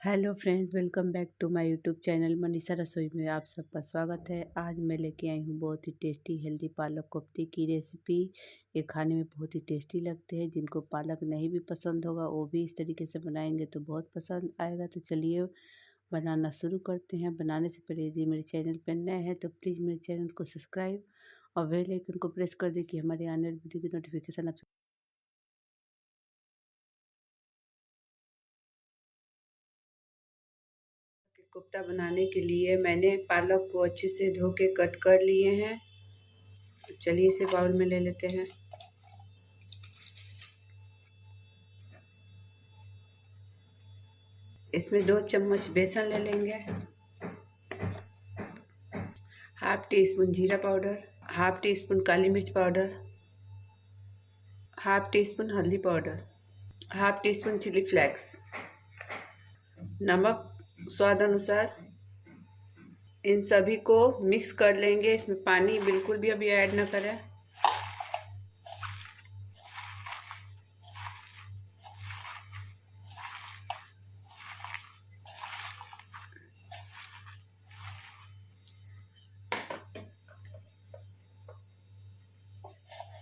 Hello friends, welcome back to my YouTube channel Manisha रसोई में आप सबका स्वागत है। आज मैं लेके आई हूँ बहुत ही टेस्टी हेल्दी पालक कोफ्ते की रेसिपी। ये खाने में बहुत ही टेस्टी लगते हैं। जिनको पालक नहीं भी पसंद होगा वो भी इस तरीके से बनाएंगे तो बहुत पसंद आएगा। तो चलिए बनाना शुरू करते हैं। बनाने से पहले यदि मेरे चैनल पर नए हैं तो प्लीज़ मेरे चैनल को सब्सक्राइब और बेल आइकन को प्रेस कर दें कि हमारे आने वाली वीडियो की नोटिफिकेशन आप कोफ्ता बनाने के लिए मैंने पालक को अच्छे से धो के कट कर लिए हैं। तो चलिए इसे बाउल में ले लेते हैं। इसमें 2 चम्मच बेसन ले लेंगे, हाफ टी स्पून जीरा पाउडर, हाफ टी स्पून काली मिर्च पाउडर, हाफ टी स्पून हल्दी powder, half teaspoon chilli flakes, नमक स्वाद अनुसार। इन सभी को मिक्स कर लेंगे। इसमें पानी बिल्कुल भी अभी ऐड ना करें।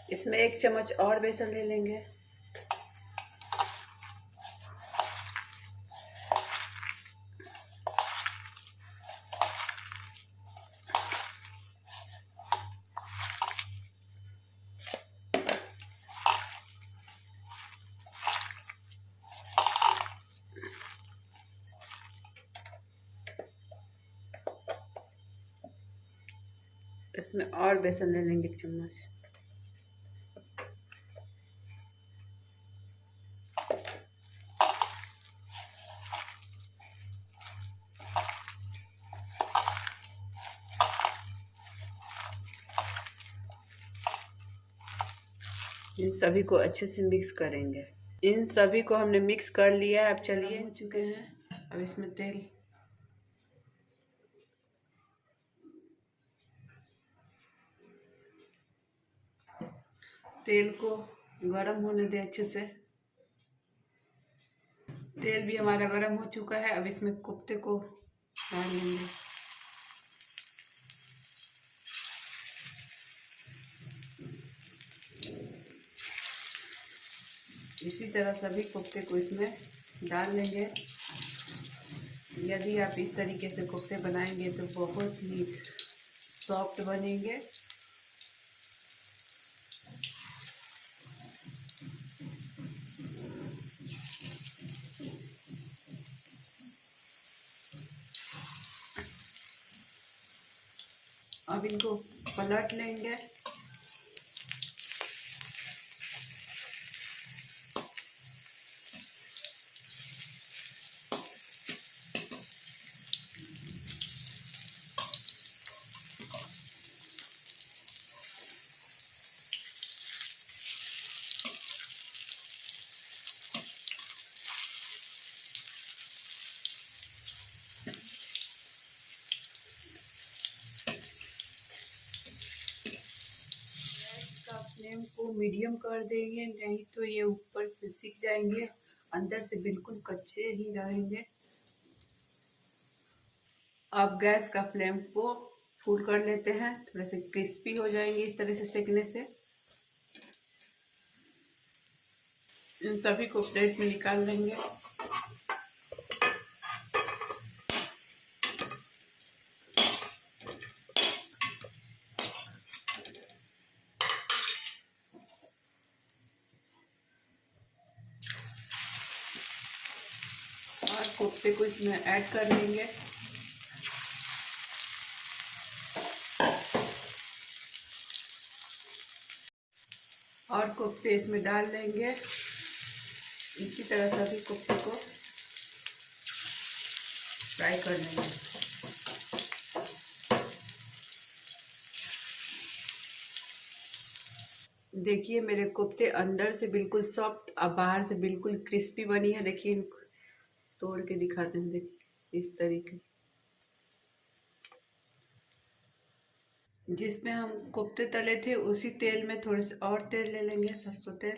इसमें 1 चम्मच और बेसन ले लेंगे। इसमें और बेसन ले लेंगे 1 चम्मच। इन सभी को अच्छे से मिक्स करेंगे। इन सभी को हमने मिक्स कर लिया है। अब चलिए हो चुके हैं। अब इसमें तेल को गरम होने दे अच्छे से। तेल भी हमारा गरम हो चुका है। अब इसमें कोफ्ते को डाल लेंगे। इसी तरह सभी कोफ्ते को इसमें डाल लेंगे। यदि आप इस तरीके से कोफ्ते बनाएंगे तो बहुत ही सॉफ्ट बनेंगे। अब इनको पलट लेंगे। फ्लेम को मीडियम कर देंगे, नहीं तो ये ऊपर से सिक जाएंगे, अंदर से बिल्कुल कच्चे ही रहेंगे। अब गैस का फ्लेम को फुल कर लेते हैं। थोड़े से क्रिस्पी हो जाएंगे इस तरह से सेकने से। इन सभी को प्लेट में निकाल लेंगे। और कोफ्ते को इसमें ऐड कर लेंगे। और कोफ्ते इसमें डाल लेंगे। इसी तरह सभी कोफ्ते को फ्राई कर लेंगे। देखिए मेरे कोफ्ते अंदर से बिल्कुल सॉफ्ट और बाहर से बिल्कुल क्रिस्पी बनी है। देखिए तोड़ के दिखाते हैं। देखिए इस तरीके से। जिसमें हम कोफ्ते तले थे उसी तेल में थोड़े से और तेल ले लेंगे, सरसों तेल।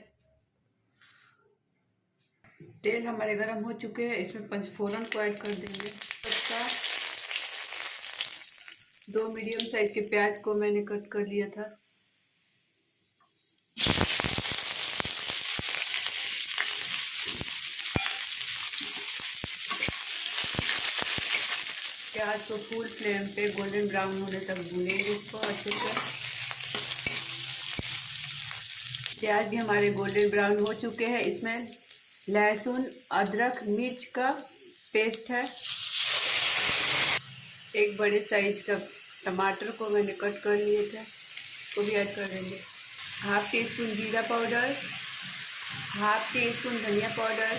तेल हमारे गर्म हो चुके हैं, इसमें पंचफोरन को ऐड कर देंगे। पत्ता, 2 मीडियम साइज के प्याज को मैंने कट कर लिया था। प्याज को फुल फ्लेम पे गोल्डन ब्राउन होने तक भूनेंगे इसको अच्छे से। प्याज भी हमारे गोल्डन ब्राउन हो चुके हैं। इसमें लहसुन, अदरक, मिर्च का पेस्ट है। एक बड़े साइज का टमाटर को मैंने कट कर लिए थे, उसको भी ऐड कर देंगे। हाफ टी स्पून जीरा पाउडर, हाफ टी स्पून धनिया पाउडर,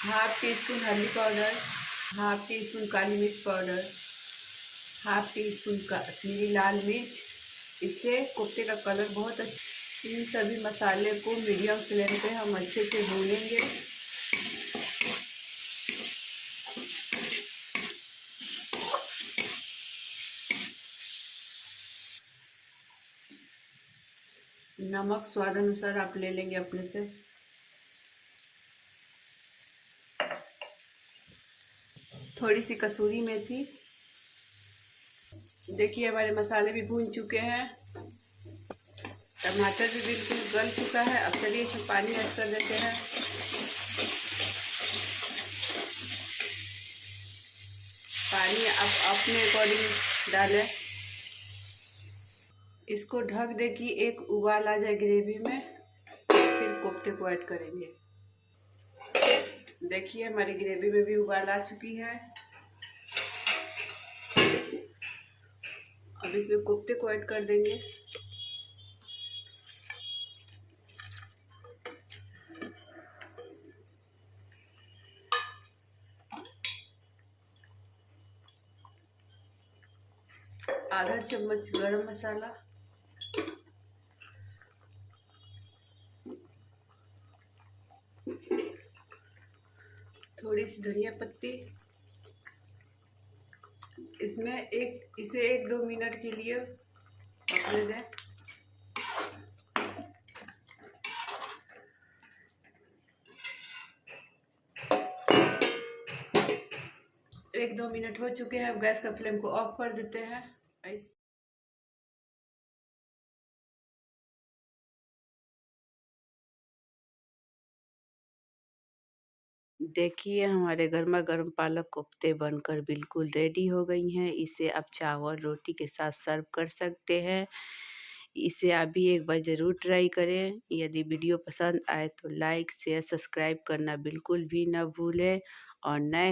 हाफ टी स्पून हल्दी पाउडर, हाफ टी स्पून काली मिर्च powder, half teaspoon Kashmiri लाल मिर्च। इससे कोफ्ते का कलर बहुत अच्छा। इन सभी मसाले को मीडियम फ्लेम पे हम अच्छे से भूनेंगे। नमक स्वाद अनुसार आप ले लेंगे अपने से। थोड़ी सी कसूरी मेथी। देखिए हमारे मसाले भी भून चुके हैं, टमाटर भी बिल्कुल गल चुका है। अब चलिए इसमें पानी ऐड कर देते हैं। पानी आप अपने अकॉर्डिंग डालें। इसको ढक दे कि एक उबाल आ जाए ग्रेवी में, फिर कोफ्ते को ऐड करेंगे। देखिए हमारी ग्रेवी में भी उबाल आ चुकी है। अब इसमें कोफ्ते को ऐड कर देंगे। आधा चम्मच गरम मसाला, थोड़ी सी धनिया पत्ती। इसे 1-2 मिनट के लिए पकने दें। एक दो मिनट हो चुके हैं। अब गैस का फ्लेम को ऑफ कर देते हैं। देखिए हमारे गर्मा गर्म पालक कोफ्ते बनकर बिल्कुल रेडी हो गई हैं। इसे आप चावल रोटी के साथ सर्व कर सकते हैं। इसे आप भी एक बार ज़रूर ट्राई करें। यदि वीडियो पसंद आए तो लाइक शेयर सब्सक्राइब करना बिल्कुल भी ना भूलें और नए